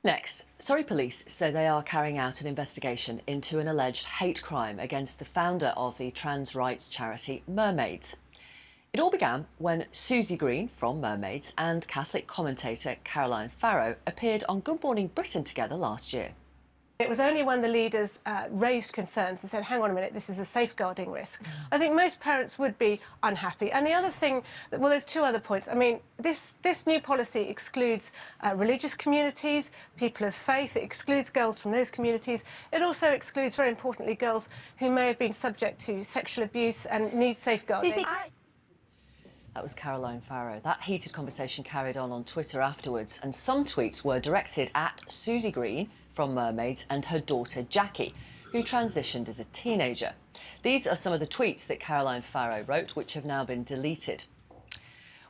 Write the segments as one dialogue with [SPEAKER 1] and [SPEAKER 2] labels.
[SPEAKER 1] Next, Surrey police say they are carrying out an investigation into an alleged hate crime against the founder of the trans rights charity Mermaids. It all began when Susie Green from Mermaids and Catholic commentator Caroline Farrow appeared on Good Morning Britain together last year.
[SPEAKER 2] It was only when the leaders raised concerns and said, hang on a minute, this is a safeguarding risk. I think most parents would be unhappy. And the other thing, well, there's two other points. I mean, this new policy excludes religious communities, people of faith. It excludes girls from those communities. It also excludes, very importantly, girls who may have been subject to sexual abuse and need safeguarding.
[SPEAKER 1] That was Caroline Farrow. That heated conversation carried on Twitter afterwards, and some tweets were directed at Susie Green from Mermaids and her daughter Jackie, who transitioned as a teenager. These are some of the tweets that Caroline Farrow wrote, which have now been deleted.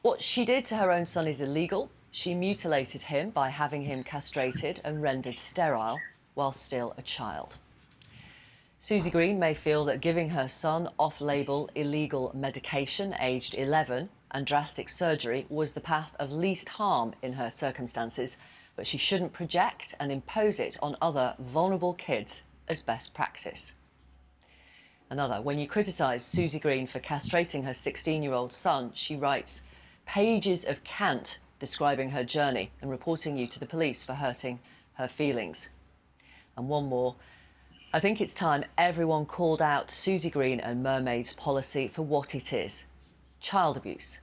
[SPEAKER 1] What she did to her own son is illegal. She mutilated him by having him castrated and rendered sterile while still a child. Susie Green may feel that giving her son off-label illegal medication aged 11 and drastic surgery was the path of least harm in her circumstances, but she shouldn't project and impose it on other vulnerable kids as best practice. Another, when you criticise Susie Green for castrating her 16-year-old son, she writes pages of cant describing her journey and reporting you to the police for hurting her feelings. And one more. I think it's time everyone called out Susie Green and Mermaids policy for what it is: child abuse.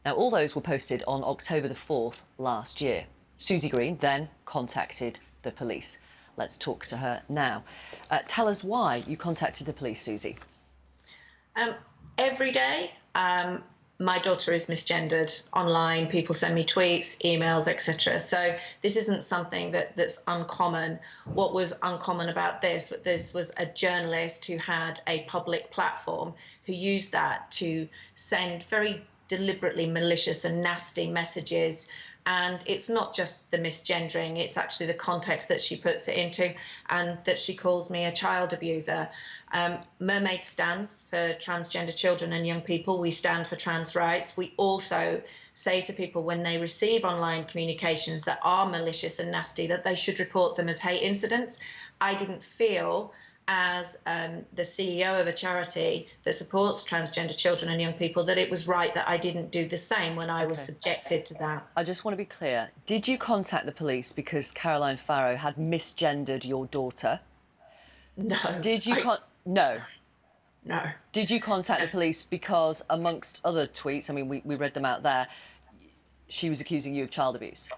[SPEAKER 1] Now, all those were posted on October the 4th last year. Susie Green then contacted the police. Let's talk to her now. Tell us why you contacted the police, Susie.
[SPEAKER 3] Every day, my daughter is misgendered online. People send me tweets, emails, etc. So this isn't something that's uncommon. What was uncommon about this was a journalist who had a public platform who used that to send very deliberately malicious and nasty messages. And it's not just the misgendering, it's actually the context that she puts it into, and that she calls me a child abuser. Mermaid stands for transgender children and young people. We stand for trans rights. We also say to people when they receive online communications that are malicious and nasty that they should report them as hate incidents. I didn't feel, as the CEO of a charity that supports transgender children and young people, that it was right that I didn't do the same when I was subjected to that.
[SPEAKER 1] I just want to be clear. Did you contact the police because Caroline Farrow had misgendered your daughter?
[SPEAKER 3] No.
[SPEAKER 1] Did you No.
[SPEAKER 3] No.
[SPEAKER 1] Did you contact the police because, amongst other tweets, I mean, we read them out there, she was accusing you of child abuse?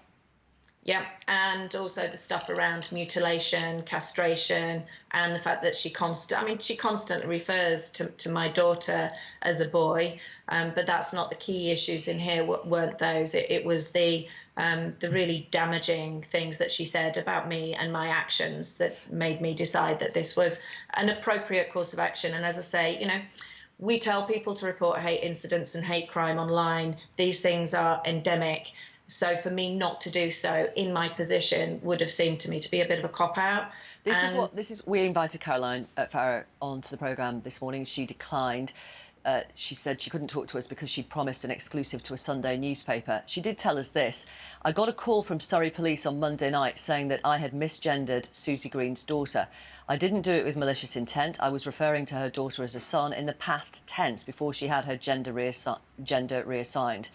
[SPEAKER 3] Yeah, and also the stuff around mutilation, castration, and the fact that she constantly refers to my daughter as a boy, but that's not the key issues in here, weren't those. It was the really damaging things that she said about me and my actions that made me decide that this was an appropriate course of action. And as I say, you know, we tell people to report hate incidents and hate crime online. These things are endemic. So for me not to do so in my position would have seemed to me to be a bit of a cop-out.
[SPEAKER 1] We invited Caroline Farrow onto the programme this morning. She declined. She said she couldn't talk to us because she'd promised an exclusive to a Sunday newspaper. She did tell us this: I got a call from Surrey Police on Monday night saying that I had misgendered Susie Green's daughter. I didn't do it with malicious intent. I was referring to her daughter as a son in the past tense before she had her gender reassigned.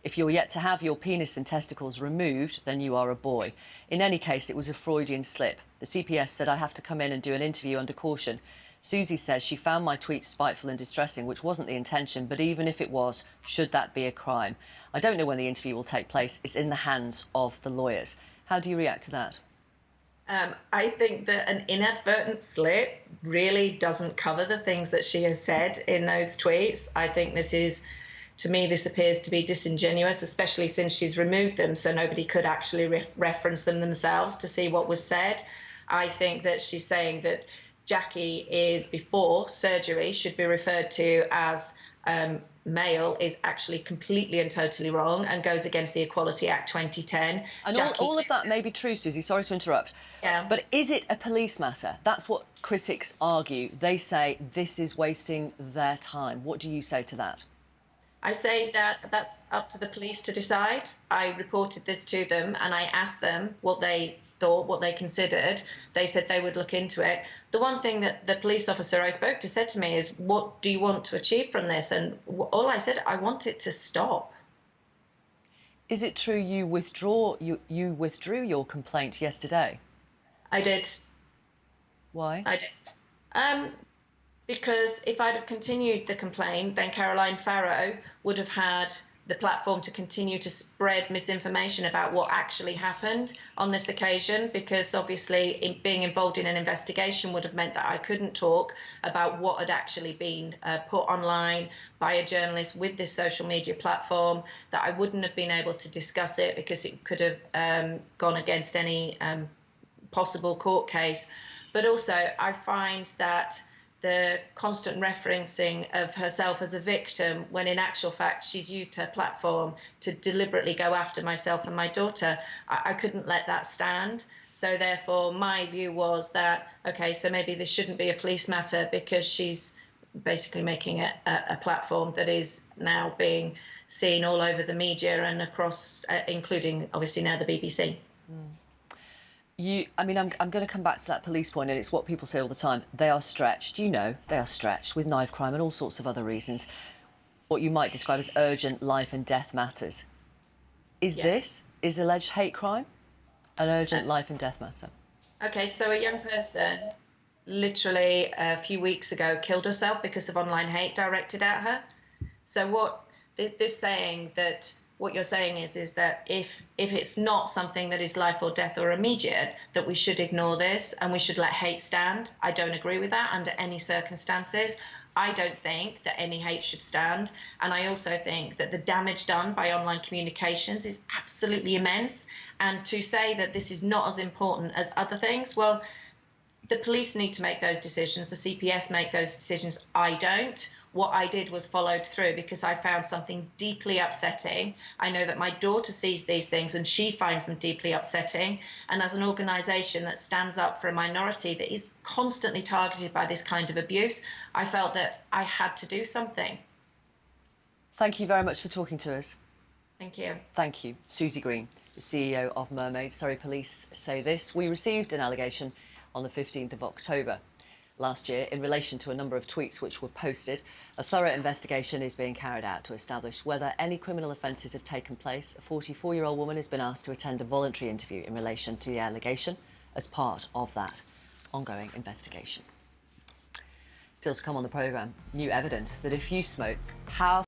[SPEAKER 1] If you're yet to have your penis and testicles removed, then you are a boy. In any case, it was a Freudian slip. The CPS said I have to come in and do an interview under caution. Susie says she found my tweets spiteful and distressing, which wasn't the intention, but even if it was, should that be a crime? I don't know when the interview will take place. It's in the hands of the lawyers. How do you react to that?
[SPEAKER 3] I think that an inadvertent slip really doesn't cover the things that she has said in those tweets. I think to me, this appears to be disingenuous, especially since she's removed them, so nobody could actually reference them themselves to see what was said. I think that she's saying that Jackie is, before surgery, should be referred to as male is actually completely and totally wrong and goes against the Equality Act 2010.
[SPEAKER 1] And all of that may be true, Susie, sorry to interrupt.
[SPEAKER 3] Yeah.
[SPEAKER 1] But is it a police matter? That's what critics argue. They say this is wasting their time. What do you say to that?
[SPEAKER 3] I say that that's up to the police to decide. I reported this to them and I asked them what they thought, what they considered. They said they would look into it. The one thing that the police officer I spoke to said to me is, what do you want to achieve from this? And all I said, I want it to stop.
[SPEAKER 1] Is it true you withdrew your complaint yesterday?
[SPEAKER 3] I did.
[SPEAKER 1] Why?
[SPEAKER 3] I did. Because if I'd have continued the complaint, then Caroline Farrow would have had the platform to continue to spread misinformation about what actually happened on this occasion, because obviously being involved in an investigation would have meant that I couldn't talk about what had actually been put online by a journalist with this social media platform, that I wouldn't have been able to discuss it because it could have gone against any possible court case. But also, I find that the constant referencing of herself as a victim, when in actual fact she's used her platform to deliberately go after myself and my daughter, I couldn't let that stand. So therefore, my view was that, okay, so maybe this shouldn't be a police matter, because she's basically making a platform that is now being seen all over the media and across, including obviously now the BBC.
[SPEAKER 1] I'm going to come back to that police point, and it's what people say all the time. They are stretched, they are stretched with knife crime and all sorts of other reasons. What you might describe as urgent life and death matters. Is alleged hate crime an urgent life and death matter? Okay,
[SPEAKER 3] so a young person literally a few weeks ago killed herself because of online hate directed at her. So what you're saying is that if it's not something that is life or death or immediate, that we should ignore this and we should let hate stand. I don't agree with that under any circumstances. I don't think that any hate should stand. And I also think that the damage done by online communications is absolutely immense. And to say that this is not as important as other things, well, the police need to make those decisions. The CPS make those decisions. I don't. What I did was followed through because I found something deeply upsetting. I know that my daughter sees these things and she finds them deeply upsetting. And as an organisation that stands up for a minority that is constantly targeted by this kind of abuse, I felt that I had to do something.
[SPEAKER 1] Thank you very much for talking to us.
[SPEAKER 3] Thank you.
[SPEAKER 1] Thank you. Susie Green, the CEO of Mermaids. Surrey Police say this. We received an allegation on the 15th of October last year in relation to a number of tweets which were posted. A thorough investigation is being carried out to establish whether any criminal offences have taken place. A 44-year-old woman has been asked to attend a voluntary interview in relation to the allegation as part of that ongoing investigation. Still to come on the programme, new evidence that if you smoke, how